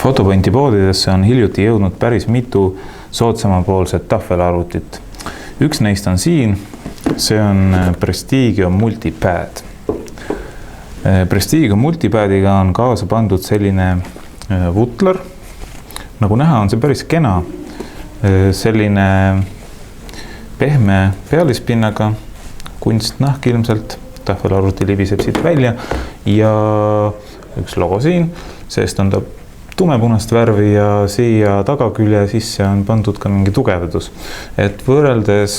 Fotopointi poodidesse on hiljuti jõudnud päris mitu soodsamapoolset tahvelarvutit. Üks neist on siin, see on Prestigio Multipad. Prestigio Multipadiga on kaasa pandud selline vutler. Nagu näha, on see päris kena, selline pehme pealispinnaga, kunstnahk ilmselt, tahvelarvuti libiseb siit välja ja üks logo siin, seest on ta tumepunast värvi ja siia tagakülje sisse on pandud ka mingi tugevdus. Et võrreldes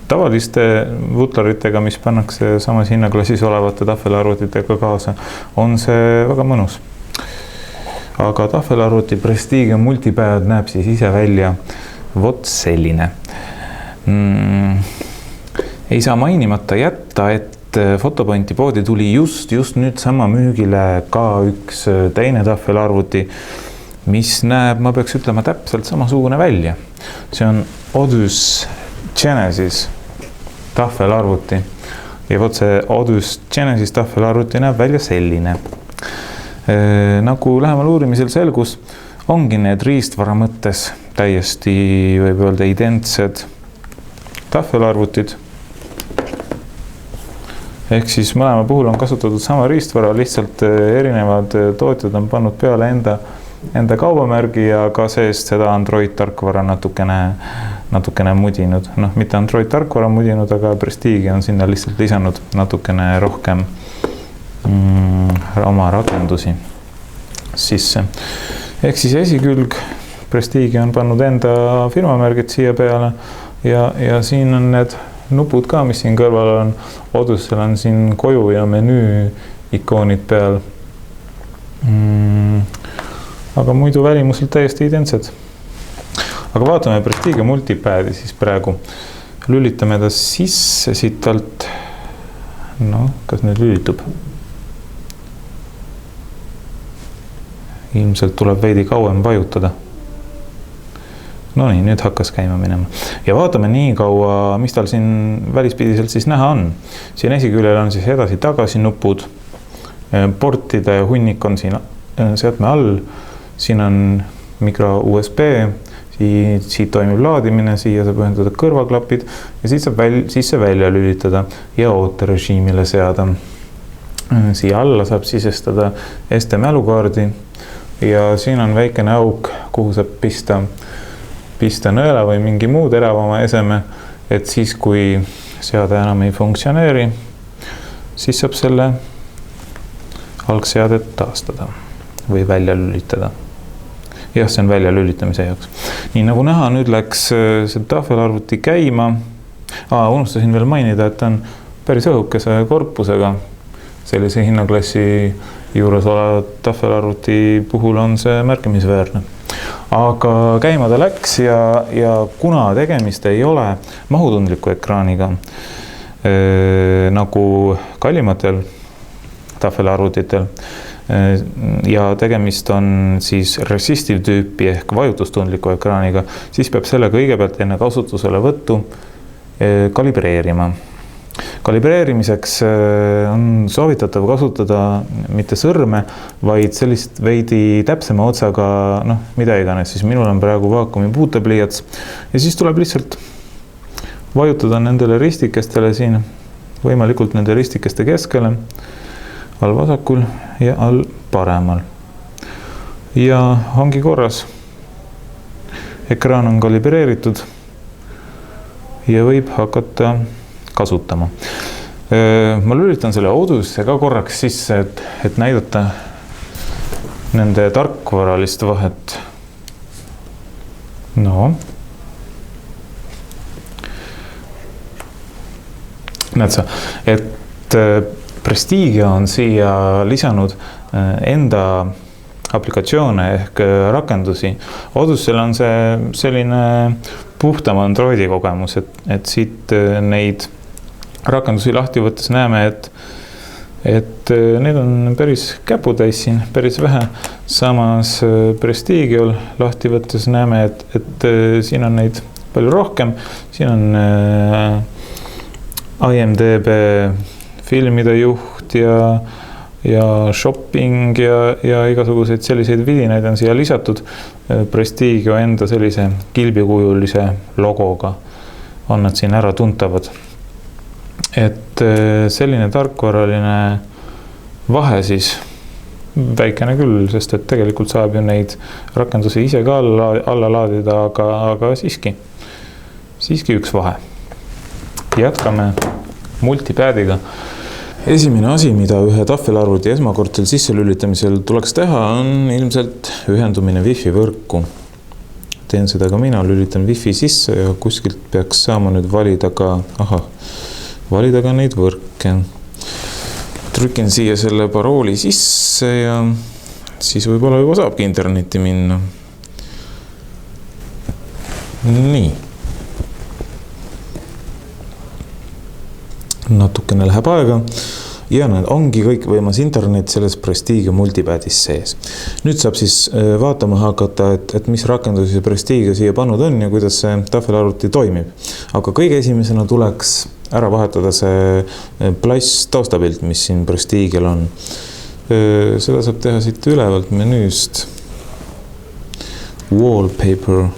tavaliste vutleritega, mis pannakse samas hinnaklassis olevate tahvelarvutitega kaasa, on see väga mõnus. Aga tahvelarvuti Prestigio Multipad näeb siis ise välja vot selline. Ei saa mainimata jätta, et Fotopointi poodi tuli just nüüd sama müügile ka üks teine tahvelarvuti, mis näeb, ma peaks ütlema, täpselt samasugune välja. See on Odys Genesis tahvelarvuti ja vot see Odys Genesis tahvelarvuti näeb välja selline. Nagu lähemal uurimisel selgus, ongi need riistvara mõttes täiesti võib öelda identsed tahvelarvutid. Ehk siis mõlema puhul on kasutatud sama riistvara, lihtsalt erinevad tootjad on pannud peale enda kaubamärgi ja ka seest seda Android tarkvara natukene mudinud. Mitte Android tarkvara mudinud, aga Prestigio on sinna lihtsalt lisanud natukene rohkem oma rakendusi sisse. Ehk siis esikülg Prestigio on pannud enda firmamärgid siia peale ja siin on need nupud ka, mis siin kõrval on. Odysel on siin koju ja menüü ikoonid peal. Aga muidu välimuselt täiesti identsed. Aga vaatame Prestigio Multipadi siis praegu. Lülitame ta sisse siit alt. Kas nüüd lülitub? Ilmselt tuleb veidi kauem vajutada. Nii, nüüd hakkas käima minema. Ja vaatame nii kaua, mis tal siin välispidiselt siis näha on. Siin esiküljel on siis edasi-tagasi nupud. Portide hunnik on siin seadme all. Siin on mikro USB. Siit toimib laadimine, siia saab ühendada kõrvaklapid ja siit saab sisse välja lülitada ja ooterežiimile seada. Siia alla saab sisestada SD mälukaardi ja siin on väikene auk, kuhu saab pista nõela või mingi muu teravama eseme, et siis kui seade enam ei funktsioneeri, siis saab selle algseadet taastada või välja lülitada. Jah, see on välja lülitamise jaoks. Nii nagu näha, nüüd läks see tahvelarvuti käima. Unustasin veel mainida, et on päris õhukese korpusega. Sellise hinnaklassi juures oleva tahvelarvuti puhul on see märkimisväärne. Aga käima ta läks ja kuna tegemist ei ole mahutundliku ekraaniga, nagu kallimatel tahvelarvutitel, ja tegemist on siis resistive tüüpi ehk vajutustundliku ekraaniga, siis peab selle kõigepealt enne kasutusele võttu kalibreerima. Kalibreerimiseks on soovitatav kasutada mitte sõrme, vaid sellist veidi täpsema otsaga, mida iganes, siis minul on praegu vaakumi puutepliiats ja siis tuleb lihtsalt vajutada nendele ristikestele siin, võimalikult nende ristikeste keskele, all vasakul ja all paremal. Ja ongi korras. Ekraan on kalibreeritud ja võib hakata kasutama. Ma lülitan selle Odysse ka korraks sisse, et näidata nende tarkvaralist vahet. Näed sa, et Prestigio on siia lisanud enda aplikatsioone ehk rakendusi. Odyssel on see selline puhtam Androidi kogemus, et siit neid rakendusi lahti võttes näeme, et need on päris käputäis siin, päris vähe. Samas Prestigiol lahti võttes näeme, et siin on neid palju rohkem. Siin on IMDb filmide juht ja ja shopping ja igasuguseid selliseid vidinaid on siia lisatud. Prestigio enda sellise kilbikujulise logoga on nad siin ära tuntavad. Et selline tarkvaraline vahe siis väikene küll, sest et tegelikult saab ju neid rakendusi ise ka alla laadida, aga siiski üks vahe. Jätkame multipad'iga. Esimene asi, mida ühe tahvelarvuti esmakordselt sisse lülitamisel tuleks teha, on ilmselt ühendumine Wi-Fi võrku. Teen seda ka mina, lülitan Wi-Fi sisse ja kuskilt peaks saama nüüd valida ka neid võrke. Trükin siia selle parooli sisse ja siis võib-olla juba saabki internetti minna. Nii. Natukene läheb aega ja ongi kõik võimas internet selles Prestigio multipad'is sees. Nüüd saab siis vaatama hakata, et mis rakendusi Prestigio siia pannud on ja kuidas see tahvelarvuti toimib. Aga kõige esimesena tuleks ära vahetada see plass taustapilt, mis siin Prestigiol on. Seda saab teha siit ülevalt menüüst. Wallpaper.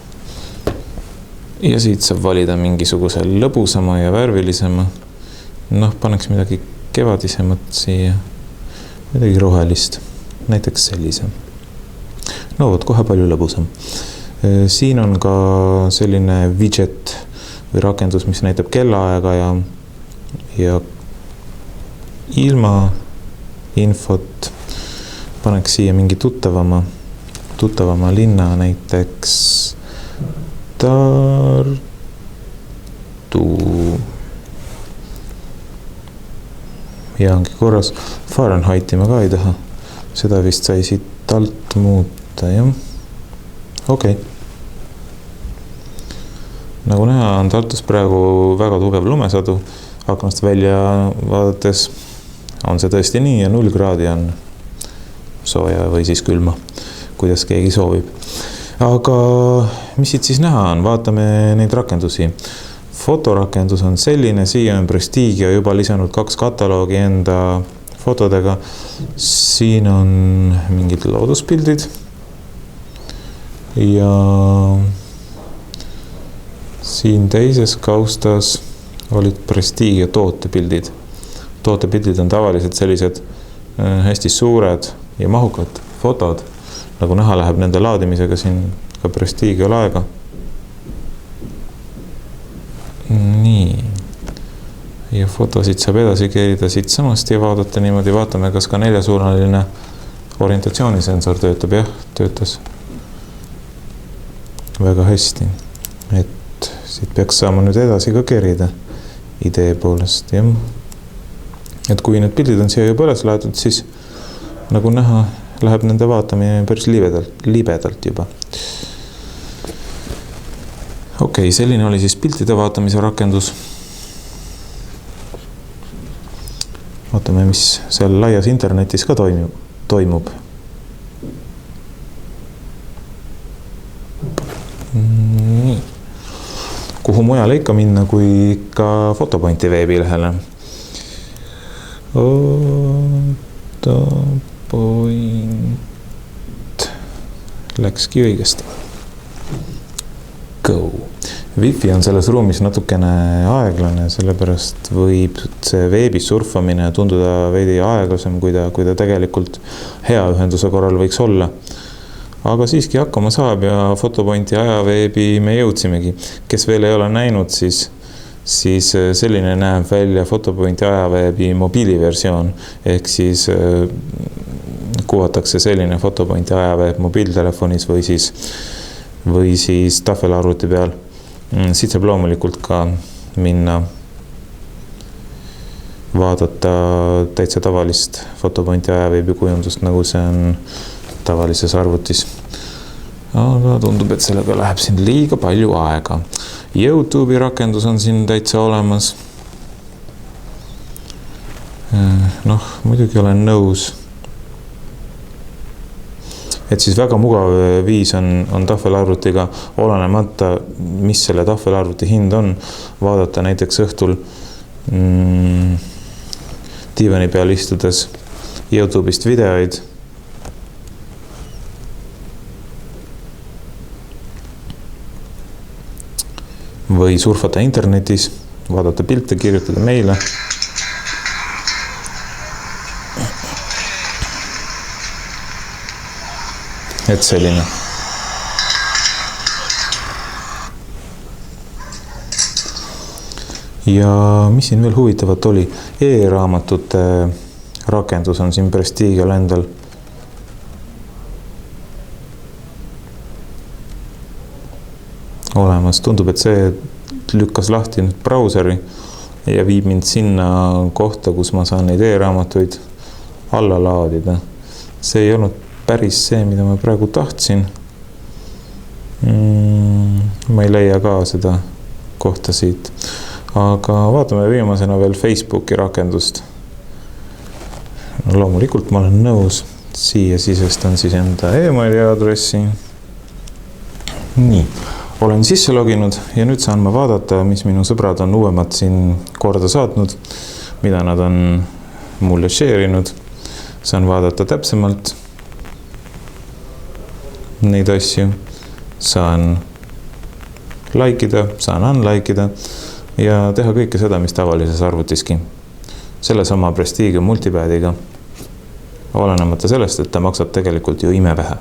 Ja siit saab valida mingisuguse lõbusama ja värvilisema. Paneks midagi kevadisemat siia. Midagi rohelist. Näiteks sellise. Kohe palju lõbusam. Siin on ka selline widget või rakendus, mis näitab kellaaega ja ilma infot. Paneks siia mingi tuttavama linna, näiteks Tartu. Ja ongi korras. Fahrenheiti ma ka ei taha. Seda vist sai siit alt muuta, jah. Okei. Nagu näha, on Tartus praegu väga tugev lumesadu. Aknast välja vaadates on see tõesti nii ja 0 kraadi on sooja või siis külma, kuidas keegi soovib. Aga mis siit siis näha on? Vaatame neid rakendusi. Fotorakendus on selline, siia on Prestigio juba lisanud 2 kataloogi enda fotodega. Siin on mingid looduspildid ja siin teises kaustas olid Prestigio tootepildid. Tootepildid on tavaliselt sellised hästi suured ja mahukad fotod. Nagu näha, läheb nende laadimisega siin ka Prestigio aega. Nii. Ja fotosid saab edasi keerida siit samast ja vaadata niimoodi. Vaatame, kas ka 4-suunaline orientatsioonisensor töötab. Jah, töötas väga hästi. Et siit peaks saama nüüd edasi ka kerida idee poolest. Jah. Et kui need pildid on siia juba üles laetud, siis nagu näha, läheb nende vaatamine päris libedalt juba. Okei, selline oli siis piltide vaatamise rakendus. Vaatame, mis seal laias internetis ka toimub. Nii. Kuhu mujale ikka minna, kui ikka Fotopointi veebilehele. Fotopoint. Läkski õigesti. Go. Wi-Fi on selles ruumis natukene aeglane, sellepärast võib see veebis surfamine tunduda veidi aeglasem, kui ta tegelikult hea ühenduse korral võiks olla. Aga siiski hakkama saab ja Fotopointi ajaveebi me jõudsimegi. Kes veel ei ole näinud, siis selline näeb välja Fotopointi ajaveebi mobiiliversioon. Ehk siis kuvatakse selline Fotopointi ajaveeb mobiiltelefonis või siis tahvelarvuti peal. Siit saab loomulikult ka minna vaadata täitsa tavalist Fotopointi ajaveebi kujundust, nagu see on tavalises arvutis. Aga tundub, et sellega läheb siin liiga palju aega. YouTube'i rakendus on siin täitsa olemas. Muidugi olen nõus. Et siis väga mugav viis on tahvelarvutiga olenemata, mis selle tahvelarvuti hind on. Vaadata näiteks õhtul diivani peal istudes YouTube'ist videoid. Või surfata internetis, vaadata pilte, kirjutada meile. Et selline. Ja mis siin veel huvitavat oli? E-raamatute rakendus on siin Prestigial endal. Olemas. Tundub, et see lükkas lahti nüüd brauseri ja viib mind sinna kohta, kus ma saan neid e-raamatuid alla laadida. See ei olnud päris see, mida ma praegu tahtsin. Ma ei leia ka seda kohta siit. Aga vaatame viimasena veel Facebooki rakendust. Loomulikult ma olen nõus. Siia sisestan siis enda e-maili aadressi. Nii, olen sisse loginud ja nüüd saan ma vaadata, mis minu sõbrad on uuemad siin korda saatnud, mida nad on mulle share'inud. Saan vaadata täpsemalt neid asju. Saan likeida, saan unlikeida ja teha kõike seda, mis tavalises arvutiski. Selle sama Prestige multipaadiga, olenemata sellest, et ta maksab tegelikult ju imevähe.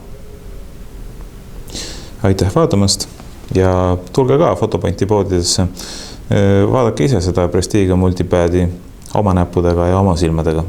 Aitäh vaatamast ja tulge ka Fotopointi poodidesse. Vaadake ise seda Prestige multipaadi oma näppudega ja oma silmadega.